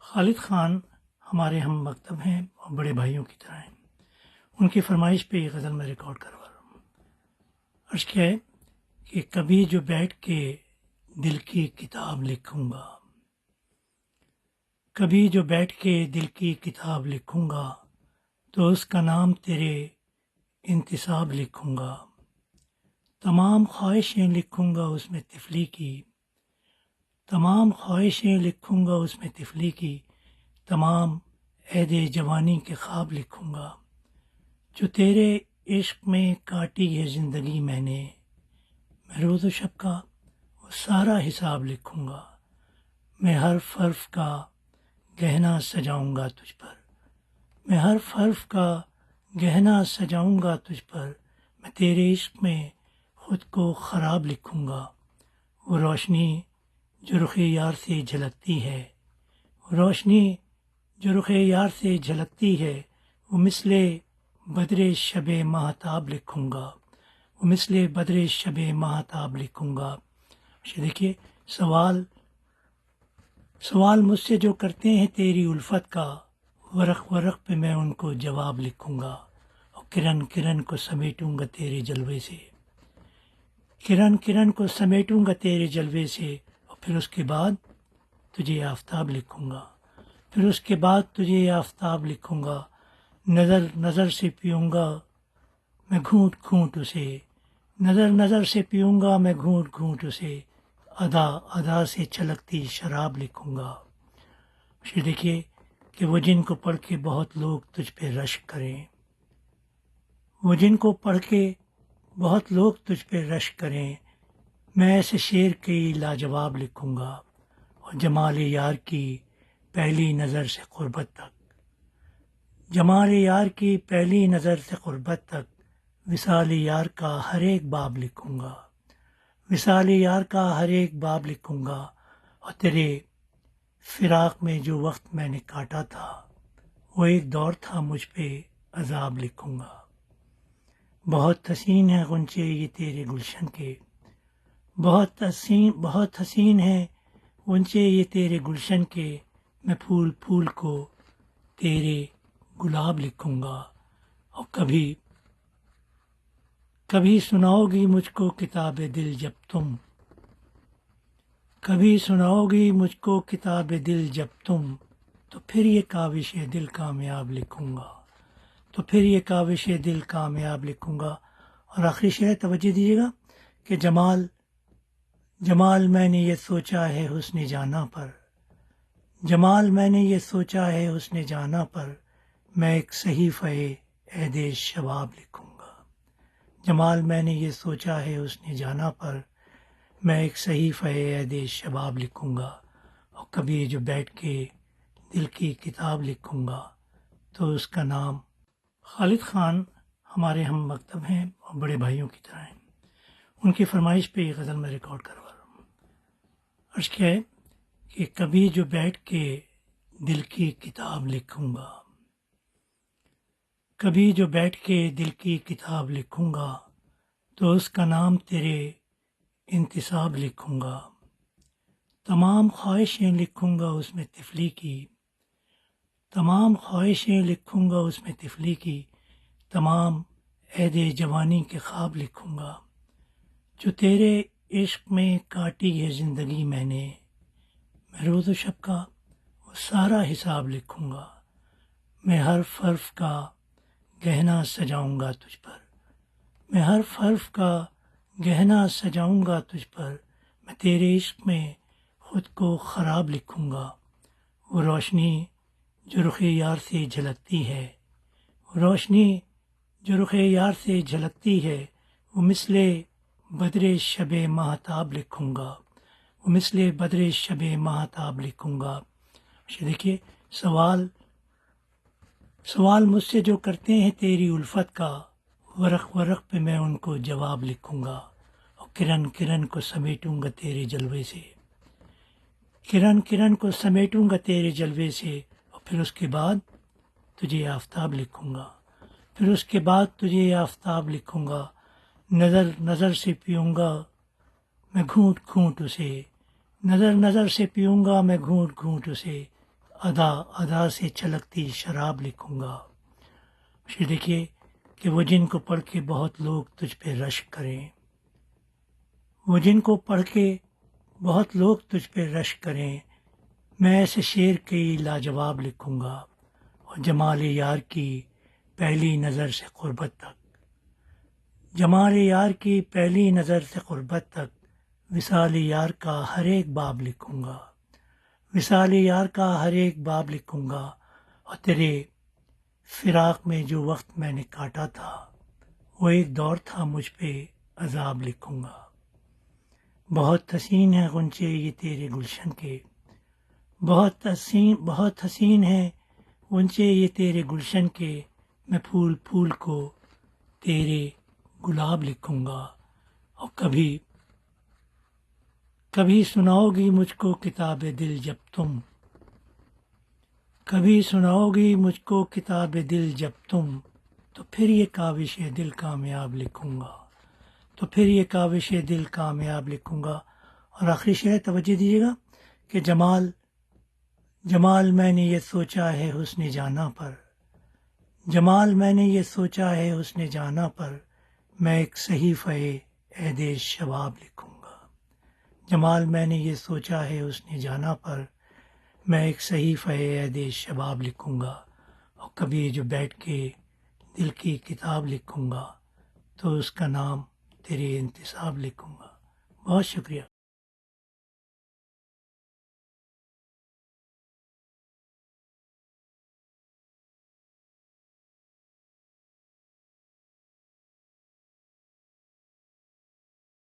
خالد خان ہمارے ہم مکتب ہیں اور بڑے بھائیوں کی طرح ہیں۔ ان کی فرمائش پہ یہ غزل میں ریکارڈ کروا رہا ہوں۔ عرض کیا ہے کہ کبھی جو بیٹھ کے دل کی کتاب لکھوں گا، کبھی جو بیٹھ کے دل کی کتاب لکھوں گا تو اس کا نام تیرے انتصاب لکھوں گا۔ تمام خواہشیں لکھوں گا اس میں طفلی کی، تمام خواہشیں لکھوں گا اس میں طفلی کی، تمام عہد جوانی کے خواب لکھوں گا۔ جو تیرے عشق میں کاٹی ہے زندگی میں روز و شب کا وہ سارا حساب لکھوں گا۔ میں ہر حرف کا گہنا سجاؤں گا تجھ پر، میں ہر حرف کا گہنا سجاؤں گا تجھ پر، میں تیرے عشق میں خود کو خراب لکھوں گا۔ وہ روشنی جو رخ یار سے جھلکتی ہے، وہ روشنی جو رخ یار سے جھلکتی ہے، وہ مثل بدر شب ماہتاب لکھوں گا، وہ مثل بدر شب ماہتاب لکھوں گا۔ اچھا دیکھیے، سوال مجھ سے جو کرتے ہیں تیری الفت کا، ورق ورق پہ میں ان کو جواب لکھوں گا، اور کرن کرن کو سمیٹوں گا تیرے جلوے سے، کرن کرن کو سمیٹوں گا تیرے جلوے سے، اور پھر اس کے بعد تجھے آفتاب لکھوں گا، پھر اس کے بعد تجھے آفتاب لکھوں گا۔ نظر نظر سے پیوں گا میں گھونٹ گھونٹ اسے، نظر نظر سے پیوں گا میں گھونٹ گھونٹ اسے، ادا ادا سے چھلکتی شراب لکھوں گا۔ پھر دیکھیے کہ وہ جن کو پڑھ کے بہت لوگ تجھ پہ رشک کریں، وہ جن کو پڑھ کے بہت لوگ تجھ پہ رشک کریں، میں ایسے شعر کی لاجواب لکھوں گا، اور جمال یار کی پہلی نظر سے قربت تک، جمال یار کی پہلی نظر سے قربت تک، وصال یار کا ہر ایک باب لکھوں گا، وصال یار کا ہر ایک باب لکھوں گا، اور تیرے فراق میں جو وقت میں نے کاٹا تھا وہ ایک دور تھا مجھ پہ عذاب لکھوں گا۔ بہت حسین ہیں غنچے یہ تیرے گلشن کے، بہت حسین ہیں غنچے یہ تیرے گلشن کے، میں پھول پھول کو تیرے گلاب لکھوں گا۔ اور کبھی سناؤ گی مجھ کو کتاب دل جب تم، کبھی سناؤ گی مجھ کو کتاب دل جب تم، تو پھر یہ کاوش دل کامیاب لکھوں گا، تو پھر یہ کاوش دل کامیاب لکھوں گا۔ اور آخری شعر توجہ دیجیے گا کہ جمال میں نے یہ سوچا ہے حسن جانا پر، جمال میں نے یہ سوچا ہے حسن جانا پر، میں ایک صحیفہ عہد شباب لکھوں گا۔ جمال میں نے یہ سوچا ہے حسن جانا پر، میں ایک صحیفہ عہد شباب لکھوں گا، اور کبھی جو بیٹھ کے دل کی کتاب لکھوں گا تو اس کا نام خالد خان ہمارے ہم مکتب ہیں اور بڑے بھائیوں کی طرح ہیں۔ ان کی فرمائش پہ یہ غزل میں ریکارڈ کروا رہا ہوں۔ عرض کیا ہے کہ کبھی جو بیٹھ کے دل کی کتاب لکھوں گا، کبھی جو بیٹھ کے دل کی کتاب لکھوں گا تو اس کا نام تیرے انتصاب لکھوں گا۔ تمام خواہشیں لکھوں گا اس میں طفلی کی، تمام خواہشیں لکھوں گا اس میں طفلی کی، تمام عہد جوانی کے خواب لکھوں گا۔ جو تیرے عشق میں کاٹی ہے زندگی میں روز و شب کا وہ سارا حساب لکھوں گا۔ میں ہر حرف کا گہنا سجاؤں گا تجھ پر، میں ہر حرف کا گہنا سجاؤں گا تجھ پر، میں تیرے عشق میں خود کو خراب لکھوں گا۔ وہ روشنی جو رخ یار سے جھلکتی ہے، وہ روشنی جو رخ یار سے جھلکتی ہے، وہ مثل بدر شب ماہتاب لکھوں گا، وہ مثل بدر شب ماہتاب لکھوں گا۔ اچھا دیکھیے، سوال مجھ سے جو کرتے ہیں تیری الفت کا، ورق ورق پہ میں ان کو جواب لکھوں گا، اور کرن کرن کو سمیٹوں گا تیرے جلوے سے، کرن کرن کو سمیٹوں گا تیرے جلوے سے، اور پھر اس کے بعد تجھے آفتاب لکھوں گا، پھر اس کے بعد تجھے آفتاب لکھوں گا۔ نظر نظر سے پیوں گا میں گھونٹ گھونٹ اسے، نظر نظر سے پیوں گا میں گھونٹ گھونٹ اسے، ادا ادا سے چھلکتی شراب لکھوں گا. پھر دیکھیے کہ وہ جن کو پڑھ کے بہت لوگ تجھ پہ رشک کریں، وہ جن کو پڑھ کے بہت لوگ تجھ پہ رشک کریں، میں ایسے شعر کی لاجواب لکھوں گا. اور جمال یار کی پہلی نظر سے قربت تک، جمال یار کی پہلی نظر سے قربت تک، وصال یار کا ہر ایک باب لکھوں گا، وصال یار کا ہر ایک باب لکھوں گا. اور تیرے فراق میں جو وقت میں نے کاٹا تھا، وہ ایک دور تھا مجھ پہ عذاب لکھوں گا. بہت حسین ہے غنچے یہ تیرے گلشن کے، بہت حسین ہے غنچے یہ تیرے گلشن کے، میں پھول پھول کو تیرے گلاب لکھوں گا. اور کبھی سناؤ گی مجھ کو کتاب دل جب تم، کبھی سناؤ گی مجھ کو کتاب دل جب تم، تو پھر یہ کاوش دل کامیاب لکھوں گا، تو پھر یہ کاوش دل کامیاب لکھوں گا. اور آخری شعر توجہ دیجیے گا کہ جمال میں نے یہ سوچا ہے حسن جانا پر، جمال میں نے یہ سوچا ہے حسن جانا پر، میں ایک صحیفہ عہد شباب لکھوں گا. جمال میں نے یہ سوچا ہے حسن جانا پر، میں ایک صحیفہ عہد شباب لکھوں گا. اور کبھی جو بیٹھ کے دل کی کتاب لکھوں گا تو اس کا نام تیرے انتصاب لکھوں گا. بہت شکریہ.